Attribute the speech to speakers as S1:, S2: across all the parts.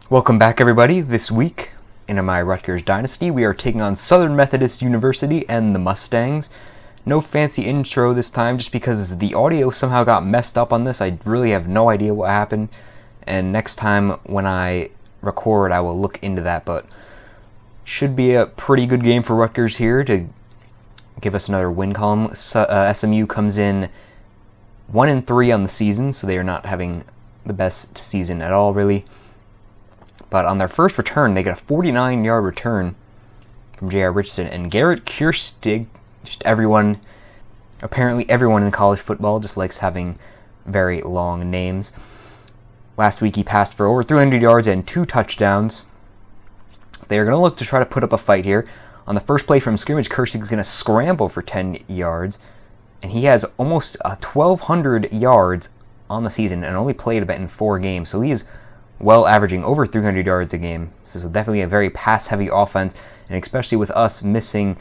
S1: Welcome back, everybody. This week in my Rutgers Dynasty, we are taking on Southern Methodist University and the Mustangs. No fancy intro this time, just because the audio somehow got messed up on this. I really have no idea what happened, and next time when I record, I will look into that, but should be a pretty good game for Rutgers here to give us another win column. SMU comes in 1-3 on the season, so they are not having the best season at all, really. But on their first return, they get a 49-yard return from J.R. Richardson. And Garrett Kierstig, apparently everyone in college football just likes having very long names. Last week he passed for over 300 yards and 2 touchdowns. So they are going to look to try to put up a fight here. On the first play from scrimmage, Kierstig is going to scramble for 10 yards. And he has almost 1,200 yards on the season and only played a bit in 4 games. So he is well averaging over 300 yards a game. So definitely a very pass-heavy offense, and especially with us missing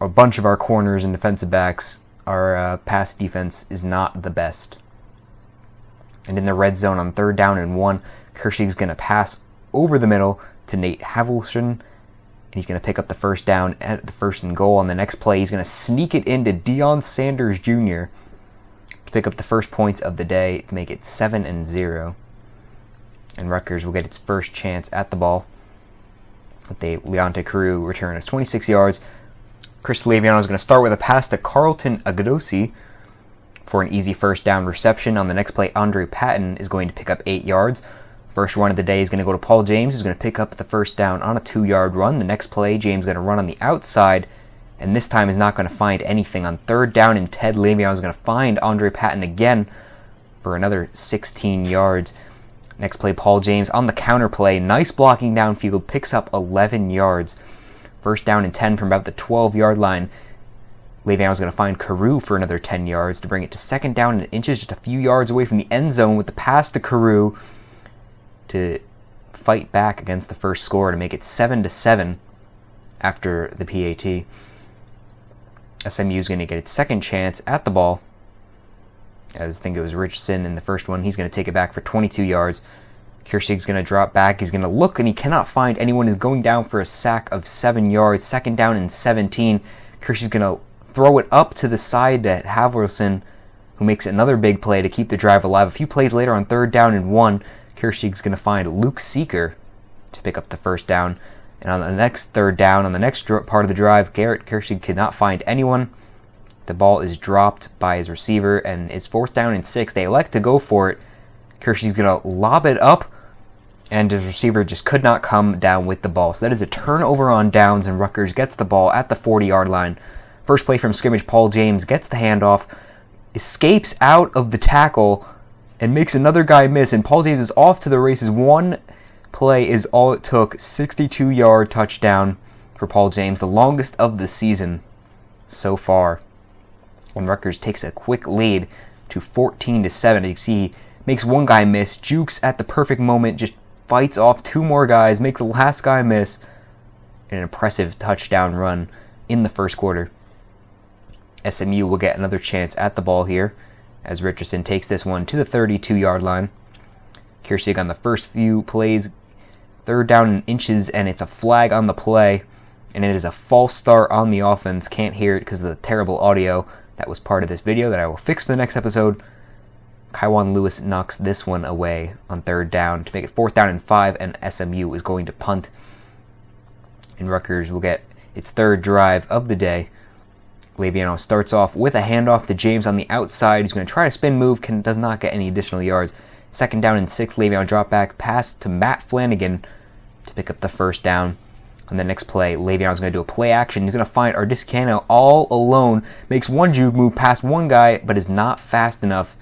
S1: a bunch of our corners and defensive backs, our pass defense is not the best. And in the red zone on 3rd down and 1, Kierstig's going to pass over the middle to Nate Havelshin, and he's going to pick up the first down at the 1st and goal. On the next play, he's going to sneak it into Deion Sanders Jr. to pick up the first points of the day to make it 7-0. And Rutgers will get its first chance at the ball with a Leonte Carew return of 26 yards. Chris Laviano is going to start with a pass to Carlton Agudosi for an easy first down reception. On the next play, Andre Patton is going to pick up 8 yards. First run of the day is going to go to Paul James, who's going to pick up the first down on a 2-yard run. The next play, James is going to run on the outside, and this time is not going to find anything. On 3rd down and Ted, Laviano is going to find Andre Patton again for another 16 yards. Next play, Paul James on the counter play. Nice blocking downfield, picks up 11 yards. First down and 10 from about the 12-yard line. Le'Veon's going to find Carew for another 10 yards to bring it to 2nd down and inches, just a few yards away from the end zone with the pass to Carew to fight back against the first score to make it 7-7 after the PAT. SMU is going to get its second chance at the ball. As I think it was Richardson in the first one. He's going to take it back for 22 yards. Kierstig's going to drop back. He's going to look, and he cannot find anyone. He's going down for a sack of 7 yards. 2nd down and 17. Kierstig's going to throw it up to the side to Haverson, who makes another big play to keep the drive alive. A few plays later on 3rd down and 1, Kierstig's going to find Luke Seeker to pick up the first down. And on the next 3rd down, on the next part of the drive, Garrett Kierstig could not find anyone. The ball is dropped by his receiver, and it's 4th down and 6. They elect to go for it. Kierstig's going to lob it up, and his receiver just could not come down with the ball. So that is a turnover on downs, and Rutgers gets the ball at the 40-yard line. First play from scrimmage, Paul James gets the handoff, escapes out of the tackle, and makes another guy miss, and Paul James is off to the races. One play is all it took. 62-yard touchdown for Paul James, the longest of the season so far. When Rutgers takes a quick lead to 14-7. You see he makes one guy miss, jukes at the perfect moment, just fights off 2 more guys, makes the last guy miss. An impressive touchdown run in the first quarter. SMU will get another chance at the ball here as Richardson takes this one to the 32-yard line. Kierstig on the first few plays, 3rd down and inches, and it's a flag on the play, and it is a false start on the offense. Can't hear it because of the terrible audio. That was part of this video that I will fix for the next episode. Kaiwan Lewis knocks this one away on 3rd down to make it 4th down and 5, and SMU is going to punt. And Rutgers will get its 3rd drive of the day. Laviano starts off with a handoff to James on the outside. He's going to try to spin move, does not get any additional yards. 2nd down and 6, Laviano drop back, pass to Matt Flanagan to pick up the first down. On the next play, Le'Veon's going to do a play action. He's going to find Ardiscano all alone. Makes one juke move past one guy, but is not fast enough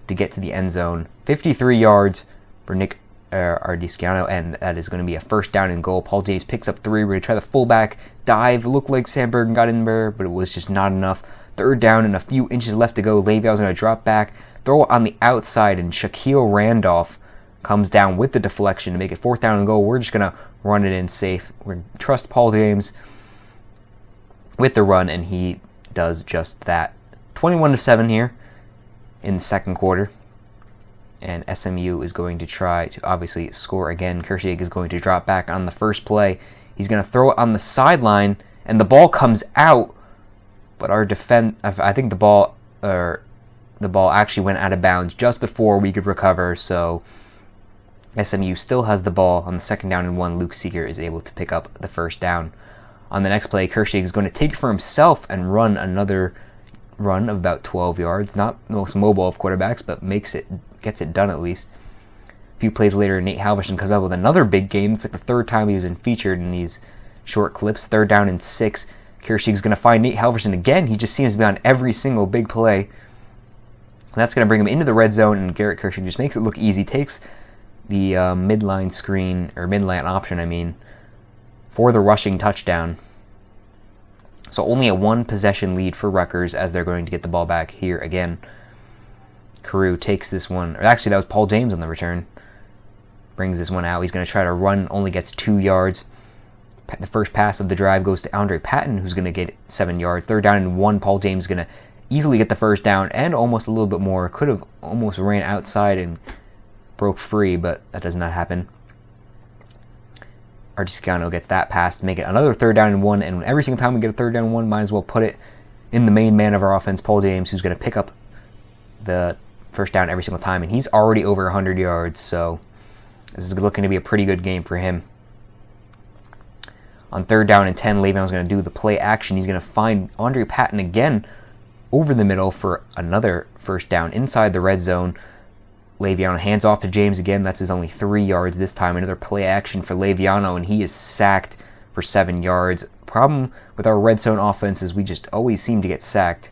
S1: to get to the end zone. 53 yards for Nick Ardiscano, and that is going to be a 1st down and goal. Paul James picks up 3. We're going to try the fullback dive. It looked like Sandberg got in there, but it was just not enough. 3rd down and a few inches left to go. Le'Veon's going to drop back, throw it on the outside, and Shaquille Randolph comes down with the deflection to make it 4th down and goal. We're just going to run it in safe. We're going to trust Paul James with the run, and he does just that. 21-7 here in the second quarter. and SMU is going to try to obviously score again. Kershig is going to drop back on the first play. He's going to throw it on the sideline, and the ball comes out, but our defense, I think the ball actually went out of bounds just before we could recover, so SMU still has the ball on the 2nd down and 1. Luke Seeger is able to pick up the first down. On the next play, Kershig is going to take it for himself and run another run of about 12 yards. Not the most mobile of quarterbacks, but gets it done at least. A few plays later, Nate Halverson comes up with another big game. It's like the 3rd time he's been featured in these short clips. 3rd down and 6. Kershig is going to find Nate Halverson again. He just seems to be on every single big play. And that's going to bring him into the red zone, and Garrett Kershig just makes it look easy. Takes the midline screen, or midline option, for the rushing touchdown. So only a 1-possession lead for Rutgers as they're going to get the ball back here again. Carew takes this one, or actually that was Paul James on the return. Brings this one out. He's going to try to run, only gets 2 yards. The first pass of the drive goes to Andre Patton, who's going to get 7 yards. 3rd down and 1. Paul James is going to easily get the first down and almost a little bit more. Could have almost ran outside and broke free, but that does not happen. Artisciano gets that pass to make it another 3rd down and 1, and every single time we get a 3rd down and 1, might as well put it in the main man of our offense, Paul James, who's going to pick up the first down every single time, and he's already over 100 yards, so this is looking to be a pretty good game for him. On 3rd down and 10, Le'Veon's going to do the play action. He's going to find Andre Patton again over the middle for another first down inside the red zone. Le'Veon hands off to James again. That's his only 3 yards this time. Another play action for Le'Veon, and he is sacked for 7 yards. Problem with our red zone offense is we just always seem to get sacked.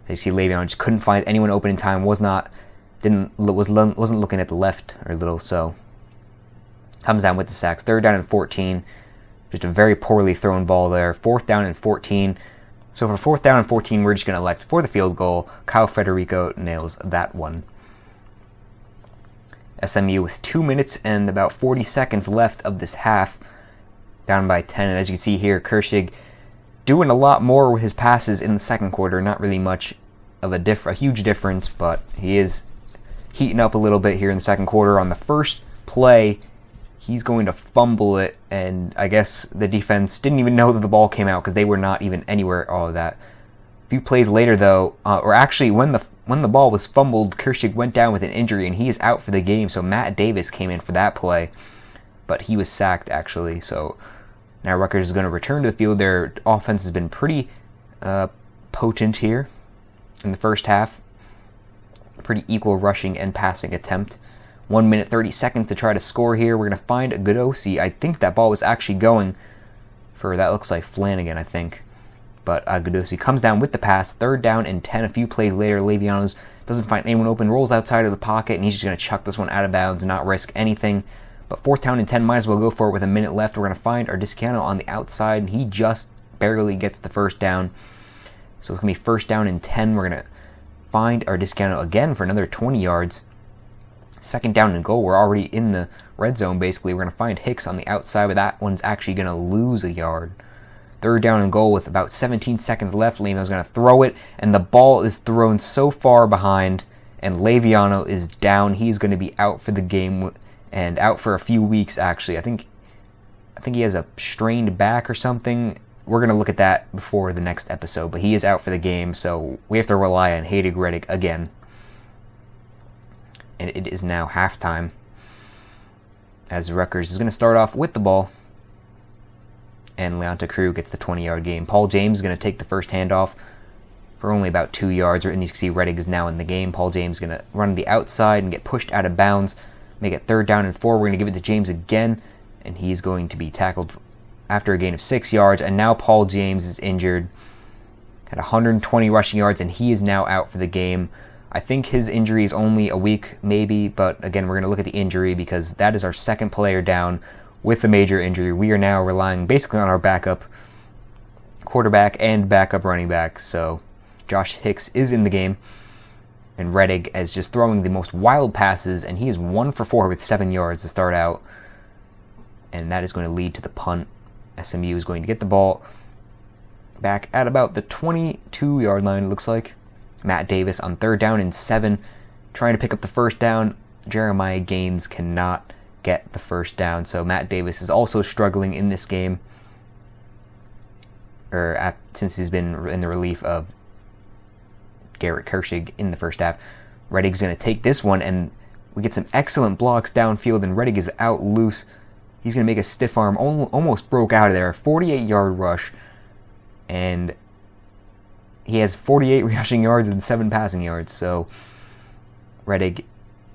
S1: As you see, Le'Veon just couldn't find anyone open in time. Wasn't looking at the left or little, so comes down with the sacks. 3rd down and 14. Just a very poorly thrown ball there. 4th down and 14. So for 4th down and 14, we're just going to elect for the field goal. Kyle Federico nails that one. SMU with 2 minutes and about 40 seconds left of this half, down by 10. And as you can see here, Kershig doing a lot more with his passes in the second quarter. Not really much of a huge difference, but he is heating up a little bit here in the second quarter. On the first play, he's going to fumble it, and I guess the defense didn't even know that the ball came out because they were not even anywhere, all of that. A few plays later, though, or actually when the ball was fumbled, Kershig went down with an injury, and he is out for the game, so Matt Davis came in for that play, but he was sacked, actually. So now Rutgers is going to return to the field. Their offense has been pretty potent here in the first half. Pretty equal rushing and passing attempt. 1 minute, 30 seconds to try to score here. We're going to find Godosi. I think that ball was actually going for, that looks like Flanagan, I think. But Godosi comes down with the pass. 3rd down and 10. A few plays later, Le'Veon doesn't find anyone open, rolls outside of the pocket, and he's just going to chuck this one out of bounds and not risk anything. But 4th down and 10, might as well go for it with a minute left. We're going to find Artisciano on the outside, and he just barely gets the first down. So it's going to be 1st down and 10. We're going to find Artisciano again for another 20 yards. 2nd down and goal. We're already in the red zone, basically. We're going to find Hicks on the outside, but that one's actually going to lose a yard. 3rd down and goal with about 17 seconds left. Le'Veon's going to throw it, and the ball is thrown so far behind, and Le'Veon is down. He's going to be out for the game, and out for a few weeks, actually. I think he has a strained back or something. We're going to look at that before the next episode, but he is out for the game, so we have to rely on Hayden Reddick again. And it is now halftime, as Rutgers is going to start off with the ball, and Leonta Carew gets the 20-yard gain. Paul James is going to take the first handoff for only about 2 yards, and you can see Reddick is now in the game. Paul James is going to run the outside and get pushed out of bounds, make it 3rd down and 4. We're going to give it to James again, and he's going to be tackled after a gain of 6 yards, and now Paul James is injured. Had 120 rushing yards, and he is now out for the game. I think his injury is only a week, maybe, but again, we're going to look at the injury because that is our second player down with a major injury. We are now relying basically on our backup quarterback and backup running back, so Josh Hicks is in the game, and Reddick is just throwing the most wild passes, and he is 1 for 4 with 7 yards to start out, and that is going to lead to the punt. SMU is going to get the ball back at about the 22-yard line, it looks like. Matt Davis on 3rd down and 7, trying to pick up the first down. Jeremiah Gaines cannot get the first down. So Matt Davis is also struggling in this game, since he's been in the relief of Garrett Kershig in the first half. Reddick's going to take this one, and we get some excellent blocks downfield, and Reddick is out loose. He's going to make a stiff arm, almost broke out of there. 48-yard rush, and he has 48 rushing yards and 7 passing yards. So Reddick,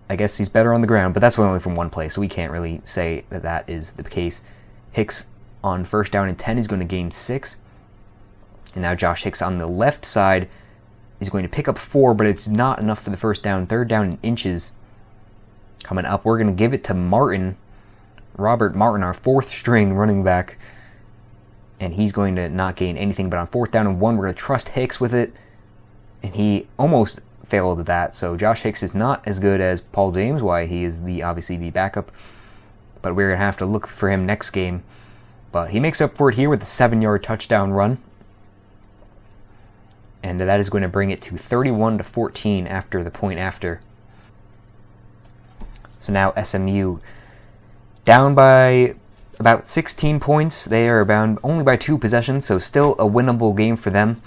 S1: I guess he's better on the ground, but that's only from one play, so we can't really say that that is the case. Hicks on first down and 10 is going to gain 6. And now Josh Hicks on the left side is going to pick up 4, but it's not enough for the first down. Third down in inches coming up. We're going to give it to Martin, Robert Martin, our 4th string running back. And he's going to not gain anything, but on 4th down and 1, we're going to trust Hicks with it. And he almost failed at that. So Josh Hicks is not as good as Paul James, why he is obviously the backup. But we're going to have to look for him next game. But he makes up for it here with a 7-yard touchdown run. And that is going to bring it to 31-14 after the point after. So now SMU down by about 16 points. They are bound only by 2 possessions, so still a winnable game for them.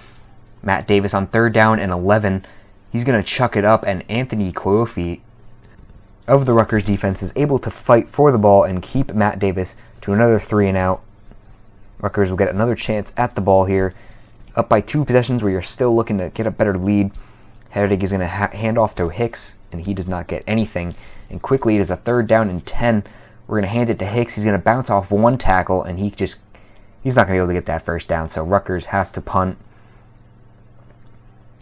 S1: Matt Davis on 3rd down and 11. He's going to chuck it up, and Anthony Koyofi of the Rutgers defense is able to fight for the ball and keep Matt Davis to another 3 and out. Rutgers will get another chance at the ball here. Up by 2 possessions where you're still looking to get a better lead. Herdig is going to hand off to Hicks, and he does not get anything. And quickly, it is a 3rd down and 10. We're going to hand it to Hicks. He's going to bounce off 1 tackle, and he's not going to be able to get that first down. So Rutgers has to punt,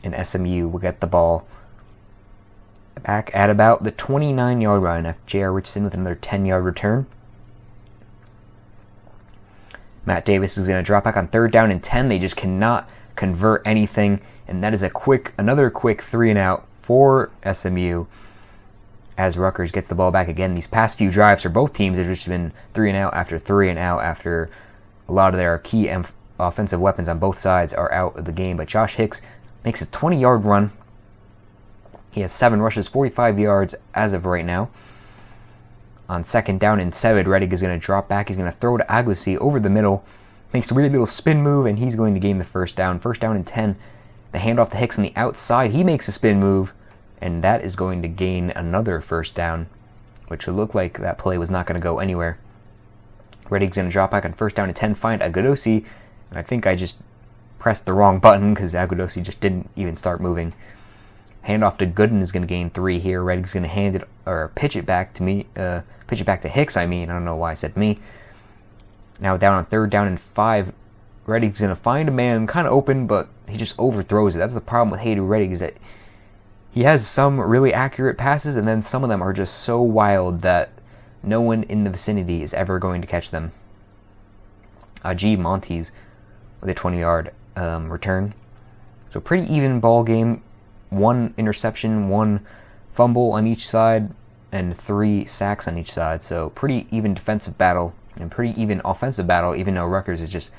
S1: and SMU will get the ball back at about the 29-yard line after J.R. Richardson with another 10-yard return. Matt Davis is going to drop back on 3rd down and 10. They just cannot convert anything, and that is another quick 3 and out for SMU as Rutgers gets the ball back again. These past few drives for both teams have just been 3 and out after 3 and out after a lot of their key offensive weapons on both sides are out of the game. But Josh Hicks makes a 20-yard run. He has 7 rushes, 45 yards as of right now. On 2nd down and 7, Reddick is going to drop back. He's going to throw to Agusi over the middle. Makes a weird little spin move, and he's going to gain the first down. 1st down and 10. The handoff to Hicks on the outside. He makes a spin move, and that is going to gain another first down, which would look like that play was not going to go anywhere. Reddick's going to drop back on 1st down and 10, find Agudosi, and I think I just pressed the wrong button because Agudosi just didn't even start moving. Handoff to Gooden is going to gain 3 here. Reddick's going to pitch it back to Hicks. I don't know why I said me. Now down on 3rd down and 5, Reddick's going to find a man kind of open, but he just overthrows it. That's the problem with Hayden Reddick, is that he has some really accurate passes, and then some of them are just so wild that no one in the vicinity is ever going to catch them. G. Montes with a 20-yard return. So pretty even ball game. 1 interception, 1 fumble on each side, and 3 sacks on each side. So pretty even defensive battle and pretty even offensive battle, even though Rutgers is just,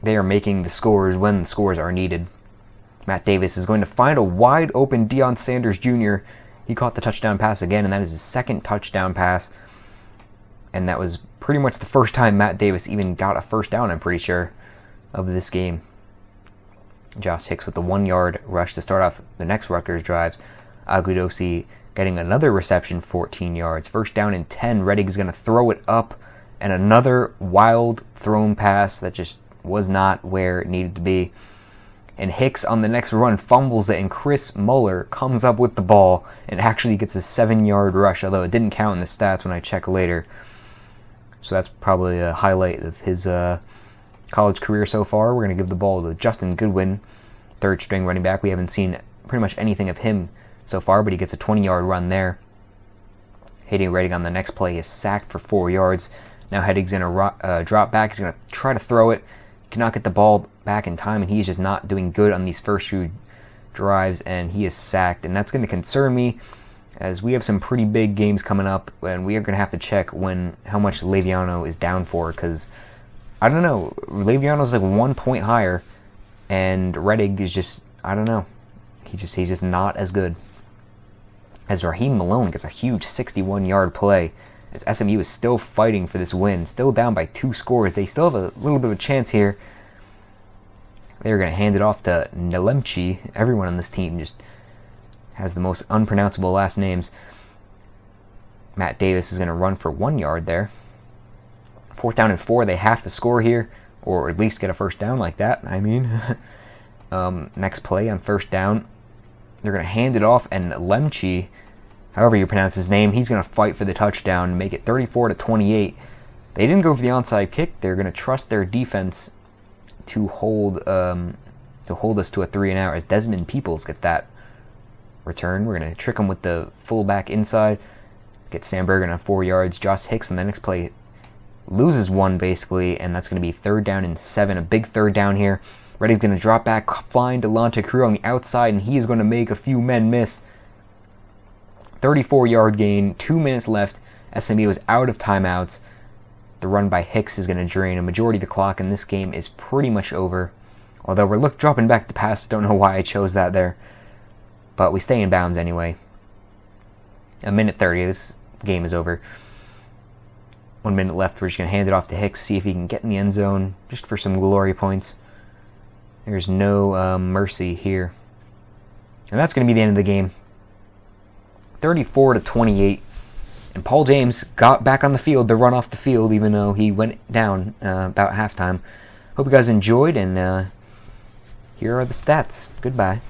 S1: they are making the scores when the scores are needed. Matt Davis is going to find a wide open Deion Sanders Jr. He caught the touchdown pass again, and that is his 2nd touchdown pass. And that was pretty much the first time Matt Davis even got a first down, I'm pretty sure, of this game. Josh Hicks with the 1-yard rush to start off the next Rutgers drives. Agudosi getting another reception, 14 yards. 1st down and 10. Reddick is going to throw it up, and another wild thrown pass that just was not where it needed to be. And Hicks on the next run fumbles it, and Chris Muller comes up with the ball and actually gets a 7-yard rush, although it didn't count in the stats when I check later. So that's probably a highlight of his college career so far. We're going to give the ball to Justin Goodwin, 3rd string running back. We haven't seen pretty much anything of him so far, but he gets a 20-yard run there. Hayden Reddick on the next play is sacked for 4 yards. Now Heddig's going to drop back. He's going to try to throw it. Cannot get the ball back in time, and he's just not doing good on these first few drives, and he is sacked. And that's going to concern me, as we have some pretty big games coming up, and we are going to have to check how much Leviano is down for, because I don't know. Leviano's like 1 point higher, and Reddick is just, I don't know. He's just not as good. as Raheem Malone gets a huge 61-yard play, as SMU is still fighting for this win, still down by 2 scores. They still have a little bit of a chance here. They're going to hand it off to Ncaa. Everyone on this team just has the most unpronounceable last names. Matt Davis is going to run for 1 yard there. 4th down and 4. They have to score here, or at least get a first down like that, I mean. Next play on 1st down, they're going to hand it off, and Ncaa, however you pronounce his name, he's going to fight for the touchdown and make it 34-28. They didn't go for the onside kick. They're going to trust their defense to hold us to a 3-and-out, as Desmond Peoples gets that return. We're going to trick him with the fullback inside, get Sam Bergen on 4 yards. Josh Hicks on the next play loses 1 basically, and that's going to be 3rd down and 7, a big 3rd down here. Reddy's going to drop back, flying to Ncaa on the outside, and he is going to make a few men miss. 34-yard gain, 2 minutes left. SMU is out of timeouts. The run by Hicks is going to drain a majority of the clock, and this game is pretty much over. Although we're dropping back the pass, don't know why I chose that there. But we stay in bounds anyway. 1:30, this game is over. 1 minute left, we're just going to hand it off to Hicks, see if he can get in the end zone, just for some glory points. There's no mercy here. And that's going to be the end of the game. 34-28. And Paul James got back on the field to run off the field, even though he went down about halftime. Hope you guys enjoyed, and here are the stats. Goodbye.